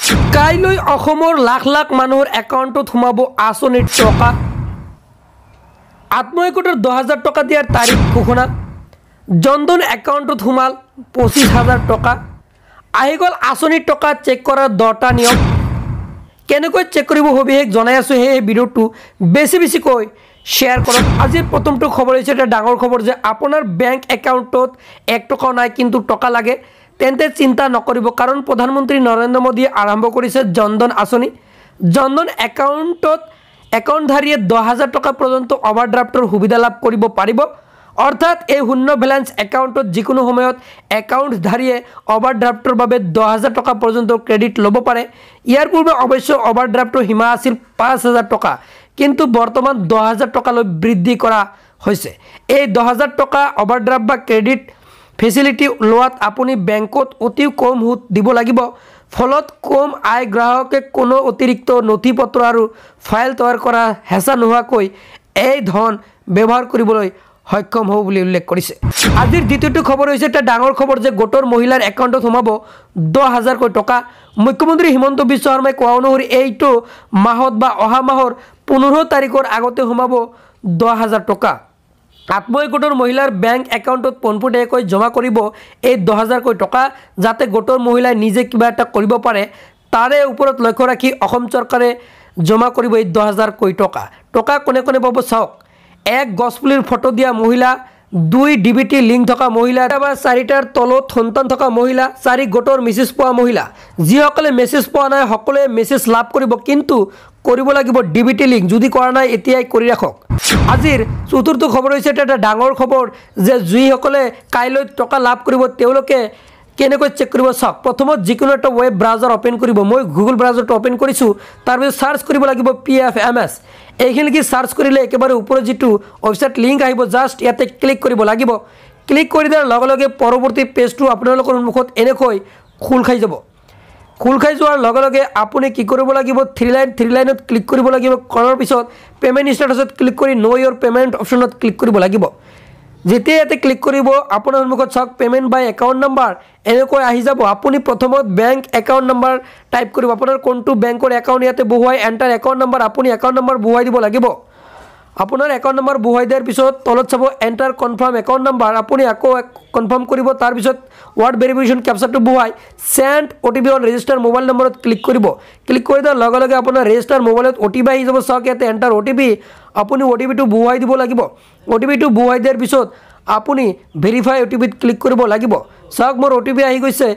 কাইলৈ অসমৰ লাখ লাখ মানুহৰ একাউণ্টত সোমাব আঁচনিৰ টকা। আত্মসহায়ক গোটৰ 10,000 টকা দিয়াৰ তাৰিখ ঘোষণা। জনধন একাউণ্টত সোমাল 25,000 টকা। আহি গ'ল আঁচনিৰ টকা চেক কৰাৰ 10টা নিয়ম। কেনেকৈ চেক কৰিব সবিশেষ জনাই আছোঁ। সেই ভিডিঅ'টো বেছিকৈ শ্বেয়াৰ কৰক। আজিৰ প্ৰথমটো খবৰ হৈছে এটা ডাঙৰ খবৰ যে আপোনাৰ বেংক একাউণ্টত 1 টকাও নাই কিন্তু টকা লাগে, তেন্তে চিন্তা নকৰিব, কাৰণ প্ৰধানমন্ত্ৰী নৰেন্দ্ৰ মোদীয়ে আৰম্ভ কৰিছে জনধন আঁচনি। জনধন একাউণ্টত একাউণ্টধাৰীয়ে 10,000 টকা পৰ্যন্ত অভাৰড্ৰাফ্টৰ সুবিধা লাভ কৰিব পাৰিব। অৰ্থাৎ এই শূন্য বেলেঞ্চ একাউণ্টত যিকোনো সময়ত একাউণ্টধাৰীয়ে অভাৰড্ৰাফ্টৰ বাবে 10,000 টকা পৰ্যন্ত ক্ৰেডিট ল'ব পাৰে। ইয়াৰ পূৰ্বে অৱশ্যে অভাৰড্ৰাফ্টৰ সীমা আছিল 5,000 টকা, কিন্তু বৰ্তমান 10,000 টকালৈ বৃদ্ধি কৰা হৈছে। এই 10,000 টকা অভাৰড্ৰাফ্ট বা ক্ৰেডিট ফেচিলিটি লোৱাত আপুনি বেংকত অতি কম সুদ দিব লাগিব। ফলত কম আয় গ্ৰাহকে কোনো অতিৰিক্ত নথি পত্ৰ আৰু ফাইল তৈয়াৰ কৰা হেঁচা নোহোৱাকৈ এই ধন ব্যৱহাৰ কৰিবলৈ সক্ষম হ'ব বুলি উল্লেখ কৰিছে। আজিৰ দ্বিতীয়টো খবৰ হৈছে এটা ডাঙৰ খবৰ যে গোটৰ মহিলাৰ একাউণ্টত সোমাব 10,000কৈ টকা। মুখ্যমন্ত্ৰী হিমন্ত বিশ্ব শৰ্মাই কোৱা অনুসৰি এইটো মাহত বা অহা মাহৰ 15 তাৰিখৰ আগতে সোমাব 10,000 টকা। আত্মসহায়ক গোটৰ মহিলাৰ বেংক একাউণ্টত পোনপটীয়াকৈ জমা কৰিব এই 10,000কৈ টকা, যাতে গোটৰ মহিলাই নিজে কিবা এটা কৰিব পাৰে। তাৰে ওপৰত লক্ষ্য ৰাখি অসম চৰকাৰে জমা কৰিব এই 10,000কৈ টকা। টকা কোনে কোনে পাব চাওক। 1 গছপুলিৰ ফটো দিয়া মহিলা, 2 DBT লিংক থকা মহিলা, 4টাৰ তলত সন্তান থকা মহিলা, 4 গোটৰ মেছেজ পোৱা মহিলা। যিসকলে মেছেজ পোৱা নাই সকলোৱে মেছেজ লাভ কৰিব, কিন্তু কৰিব লাগিব DBT লিংক। যদি কৰা নাই এতিয়াই কৰি ৰাখক। আজিৰ চতুৰ্থ খবৰ হৈছে এটা ডাঙৰ খবৰ যে যিসকলে কাইলৈ টকা লাভ কৰিব তেওঁলোকে কেনেকৈ চেক কৰিব চাওক। প্ৰথমত যিকোনো এটা ৱেব ব্ৰাউজাৰ অ'পেন কৰিব। মই গুগল ব্ৰাউজাৰটো অ'পেন কৰিছোঁ। তাৰপিছত চাৰ্চ কৰিব লাগিব PFMS। এইখিনি কি চাৰ্চ কৰিলে একেবাৰে ওপৰত যিটো ৱেবছাইট লিংক আহিব, জাষ্ট ইয়াতে ক্লিক কৰিব লাগিব। ক্লিক কৰি দিয়াৰ লগে লগে পৰৱৰ্তী পেজটো আপোনালোকৰ সন্মুখত এনেকৈ খোল খাই যাব। খোল খাই যোৱাৰ লগে লগে আপুনি কি কৰিব লাগিব, থ্ৰী লাইনত ক্লিক কৰিব লাগিব। কৰাৰ পিছত পে'মেণ্ট ষ্টেটাছত ক্লিক কৰি ন' ইয়ৰ পে'মেণ্ট অপশ্যনত ক্লিক কৰিব লাগিব। যেতিয়া ইয়াতে ক্লিক কৰিব আপোনাৰ সন্মুখত চাওক পে'মেণ্ট বাই একাউণ্ট নাম্বাৰ এনেকৈ আহি যাব। আপুনি প্ৰথমত বেংক একাউণ্ট নাম্বাৰ টাইপ কৰিব। আপোনাৰ কোনটো বেংকৰ একাউণ্ট ইয়াতে বহুৱাই এণ্টাৰ একাউণ্ট নাম্বাৰ, আপুনি একাউণ্ট নাম্বাৰ বহুৱাই দিব লাগিব। আপোনাৰ একাউণ্ট নাম্বাৰ বহুৱাই দিয়াৰ পিছত তলত চাব এণ্টাৰ কনফাৰ্ম একাউণ্ট নাম্বাৰ, আপুনি আকৌ কনফাৰ্ম কৰিব। তাৰপিছত ৱাৰ্ড ভেৰিফিকেশ্যন কেপচাটো বহুৱাই send OTP on register mobile নম্বৰত ক্লিক কৰিব। ক্লিক কৰি দিয়াৰ লগে লগে আপোনাৰ ৰেজিষ্টাৰ মোবাইলত OTP আহি যাব। চাওক ইয়াতে এণ্টাৰ OTP, আপুনি OTPটো বহুৱাই দিব লাগিব। OTPটো বহুৱাই দিয়াৰ পিছত আপুনি ভেৰিফাই OTPত ক্লিক কৰিব লাগিব। চাওক মোৰ OTP আহি গৈছে।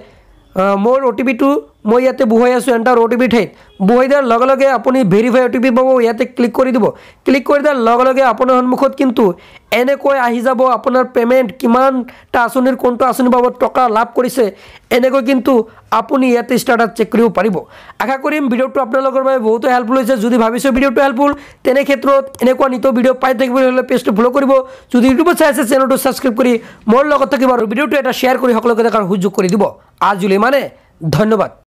মোৰ OTPটো মই ইয়াতে বহুৱাই আছোঁ এণ্টাৰ OTP ঠাইত। বহুৱাই দিয়াৰ লগে লগে আপুনি ভেৰিফাই OTP পাব, ইয়াতে ক্লিক কৰি দিব। ক্লিক কৰি দিয়াৰ লগে লগে আপোনাৰ সন্মুখত কিন্তু এনেকৈ আহি যাব আপোনাৰ পে'মেণ্ট, কিমানটা আঁচনিৰ কোনটো আঁচনিৰ বাবদ টকা লাভ কৰিছে, এনেকৈ কিন্তু আপুনি ইয়াতে ষ্টাৰ্টত চেক কৰিব পাৰিব। আশা কৰিম ভিডিঅ'টো আপোনালোকৰ বাবে বহুতো হেল্পফুল হৈছে। যদি ভাবিছে ভিডিঅ'টো হেল্পফুল, তেনে ক্ষেত্ৰত এনেকুৱা নিত্য ভিডিঅ' পাই থাকিবলৈ হ'লে পেজটো ফ'ল' কৰিব। যদি ইউটিউবত চাই আছে চেনেলটো ছাবস্ক্ৰাইব কৰি মোৰ লগত থাকিব আৰু ভিডিঅ'টো এটা শ্বেয়াৰ কৰি সকলোকে দেখাৰ সুযোগ কৰি দিব। আজিলৈ মানে ধন্যবাদ।